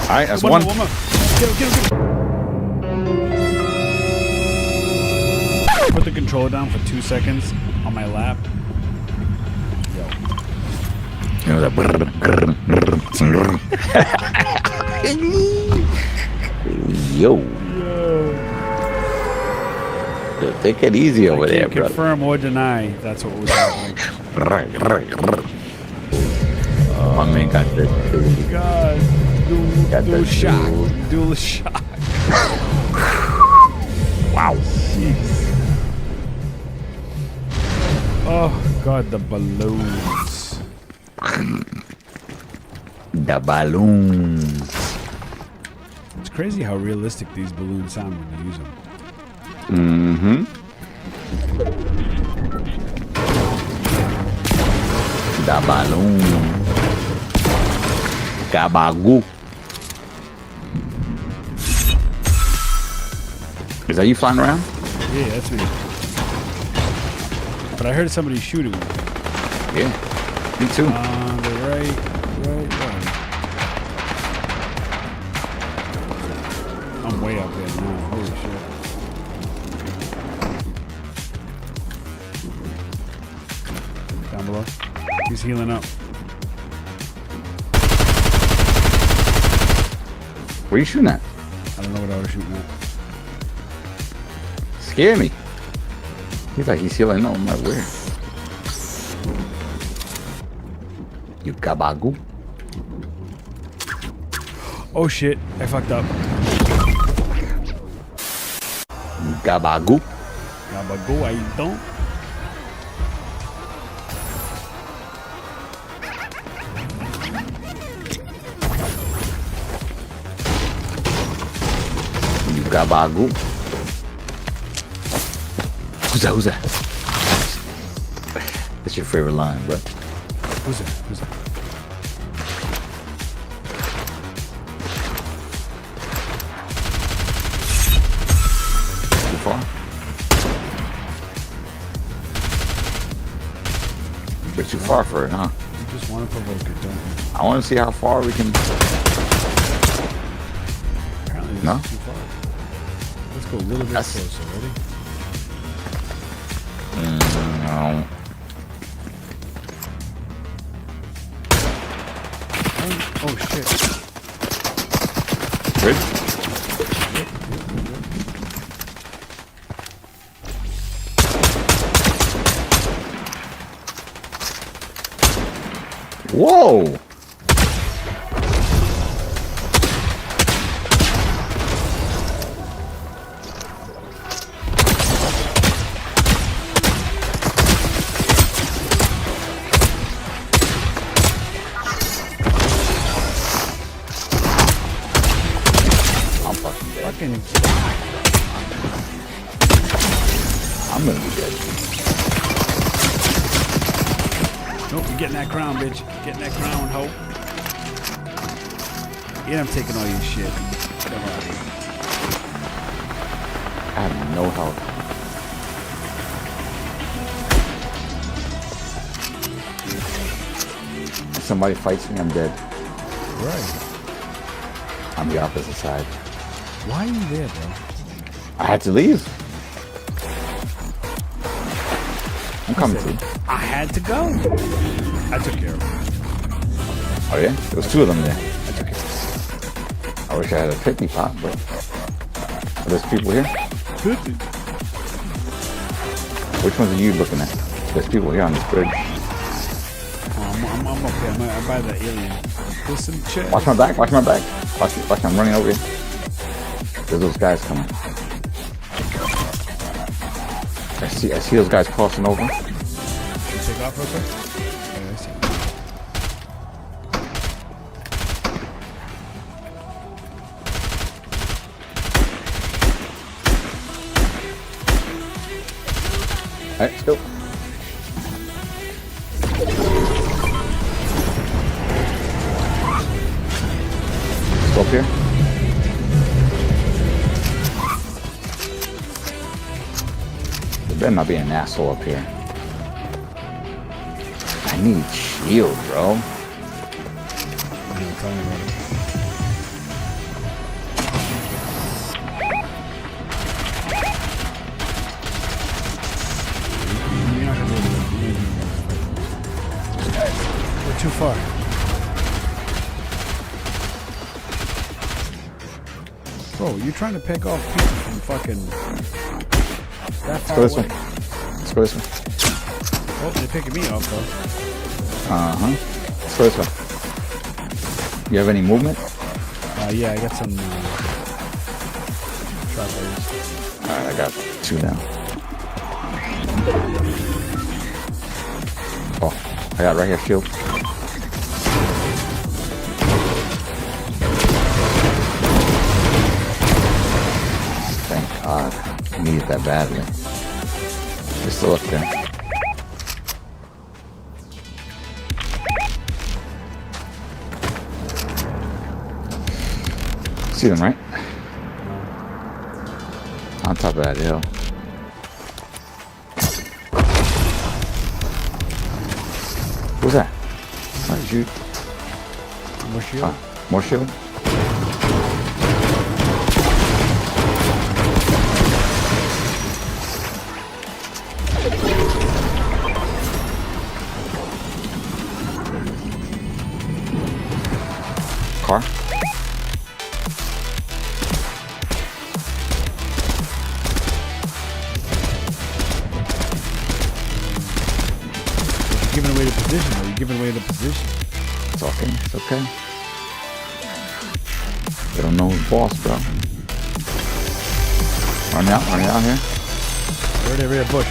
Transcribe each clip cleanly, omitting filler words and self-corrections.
Alright, that's one. One more. Get him. Put the controller down for 2 seconds on my lap. You know that. Yo. Take it easy over there, bro. Confirm or deny. That's what was happening. My man got this. God. Dual shock. Wow. Jeez. Oh, God, the balloons. The balloons. It's crazy how realistic these balloons sound when you use them. Mm-hmm. The balloon. Gabagoo. Is that you flying around? Yeah, that's me. But I heard somebody shooting me. Yeah, me too. On the right. I'm way up there now. Holy shit. Down below. He's healing up. Where you shooting at? I don't know what I was shooting at. Scare me. He's like, he's healing up. I'm like, where? You gabagoo. Oh shit, I fucked up. Gabagoo. Gabagoo, I don't. You gabagoo. Who's that? That's your favorite line, bro. Who's that? Too far? Bit too far for it, huh? You just want to provoke it, don't you? I want to see how far we can. Apparently this No? is too far. Let's go a little bit closer, ready? No. Oh shit. Good? Whoa! I'm gonna be dead. Nope, you're getting that crown, bitch. Getting that crown, ho. Yeah, I'm taking all your shit. Get out of here. I have no health. If somebody fights me, I'm dead. Right. I'm the opposite side. Why are you there, bro? I had to leave. I'm coming to you. I had to go. I took care of it. Oh yeah? There was two of them there. I took care of I wish I had a picky pot, but are there people here? it. Which ones are you looking at? There's people here on this bridge. I'm up there. I'm by the alien. There's some chairs. Watch my back, watch my back. Watch, I'm running over here. There's those guys coming. I see those guys crossing over. Can you take off real quick? Okay, I see. Alright, let's go. Let's go up here. There better not be an asshole up here. I need shield, bro. Tell me about it. too far. Bro, you're trying to pick off people from fucking that far Let's go this away. way. Let's go this way. Oh, they're picking me off though. Let's go this way. You have any movement? Yeah, I got some trappers. Alright, I got 2 now. Oh, I got right here, shield. Thank God. I needed that badly. They're still up there. See them, right? On top of that hill. Who's that? Why did you? More shield? More shield? Car? You're giving away the position, though. You're giving away the position. It's okay. It's okay. They don't know who's boss, bro. Running out here. Right there, push.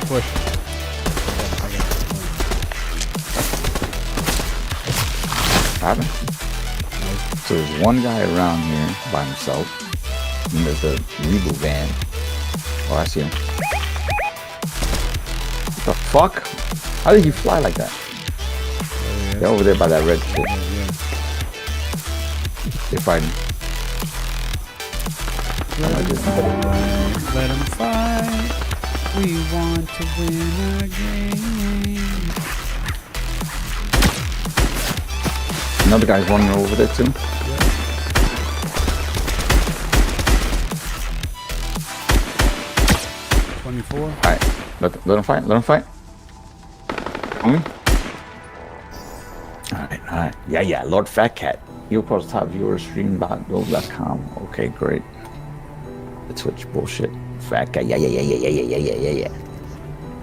What happened? So there's one guy around here by himself. And there's a reboot van. Oh, I see him. What the fuck? How did he fly like that? They're over there by that red shit. They're fighting. Let him fight. We want to win a game. Another guy's running over there too. 24. Alright, let him fight. On me. Alright. Yeah, Lord Fat Cat. You post top viewer stream.dove.com. Okay, great. The Twitch bullshit. Fat Cat. Yeah.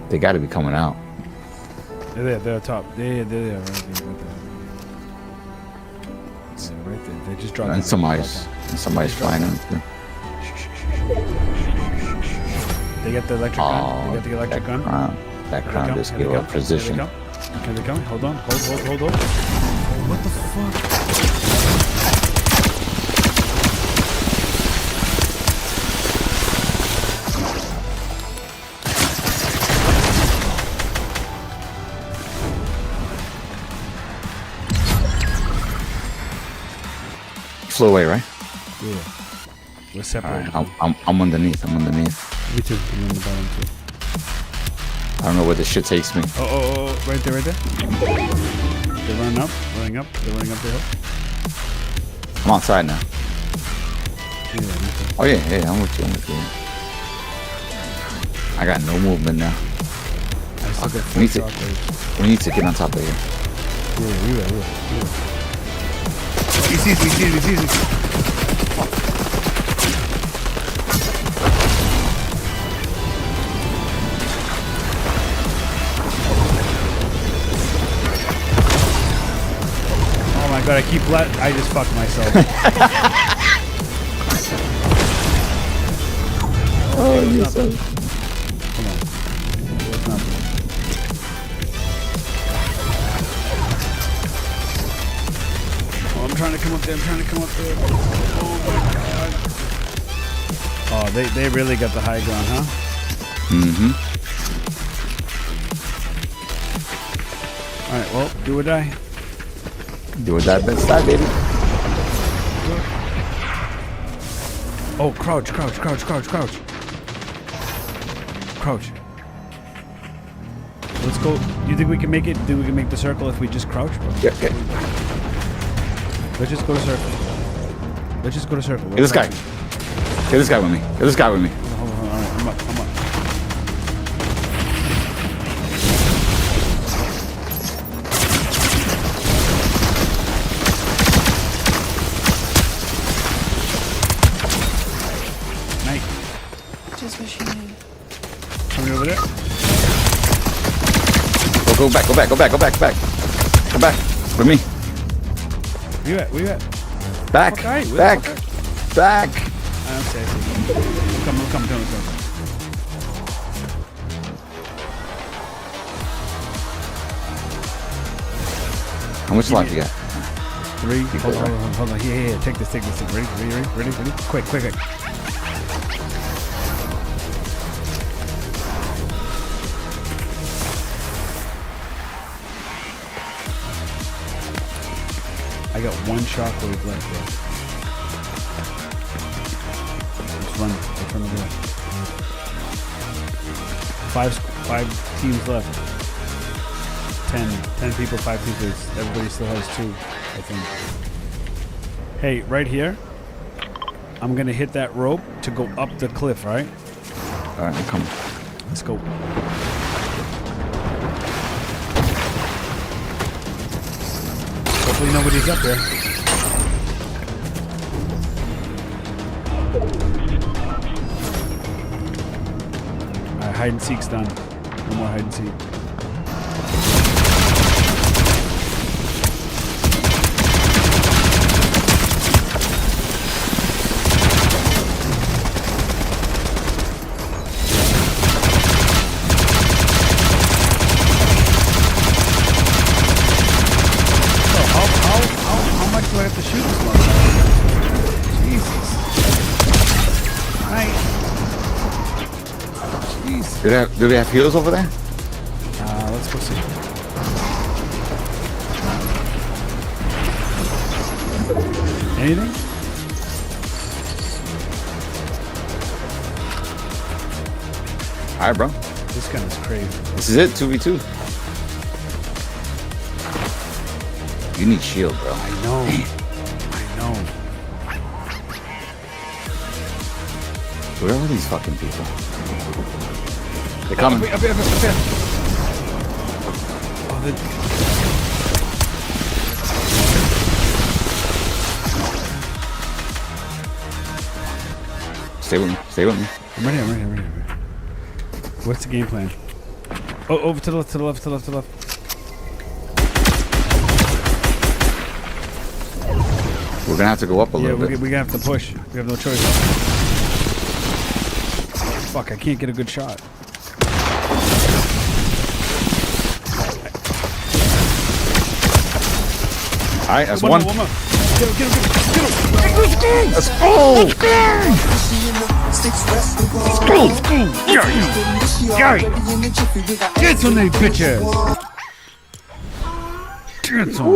They gotta be coming out. They're top. They're right there. Yeah, right there. They just dropped. And somebody's flying in. They get the electric gun. They get the electric gun. That crown just gave up position. Can they come? Hold on. Hold on. What the fuck? Flew away, right? Yeah. We're separate. Right, I'm underneath. Me too. I'm on the bottom too. I don't know where this shit takes me. Oh, right there. They're running up. They're running up the hill. I'm outside now. Yeah, me too. Oh yeah, I'm with you. I got no movement now. I still got We 4 need to- shockwave. We need to get on top of here. Yeah, we will. He sees me. Oh my god, I just fucked myself. Oh, you're so... Come on. Let's not do it. Oh, I'm trying to come up there. Oh my god. Oh, they really got the high ground, huh? Mm-hmm. Alright, well, do or die. Do it that best die, baby. Oh, crouch. Let's go. Do you think we can make it? Do we can make the circle if we just crouch? Yeah. Let's just go to circle. Get this guy. Get this guy with me. Hold on. Alright, I'm up. Go back. Go back. Go back. Go back. Back. Come back. With me. Where you at? Where you at? Back. Okay, Back. Back. I see. Come. How much life you got? 3. Hold on. Here. Take this. Ready? Quick. I got 1 shockwave left, bro. Let's run the door. 5 teams left. 10 people, 5 people. Everybody still has 2, I think. Hey, right here. I'm gonna hit that rope to go up the cliff, right? All right, I'm coming. Let's go. Hopefully nobody's up there. Alright, hide and seek's done. No more hide and seek. How much do I have to shoot this motherfucker? Jesus. Alright. Jeez. Do they have heals over there? Let's go see. Anything? All right, bro. This gun is crazy. This is it. 2v2. You need shield, bro. I know. Where are these fucking people? They're coming. Up here. Oh, Stay with me. I'm ready. What's the game plan? Oh, over to the left. We're gonna have to go up a little bit. We're gonna have to push. We have no choice. Fuck, I can't get a good shot. All right, that's one. More. Get him. Let's go. Gary! Get some of these bitches! Get some!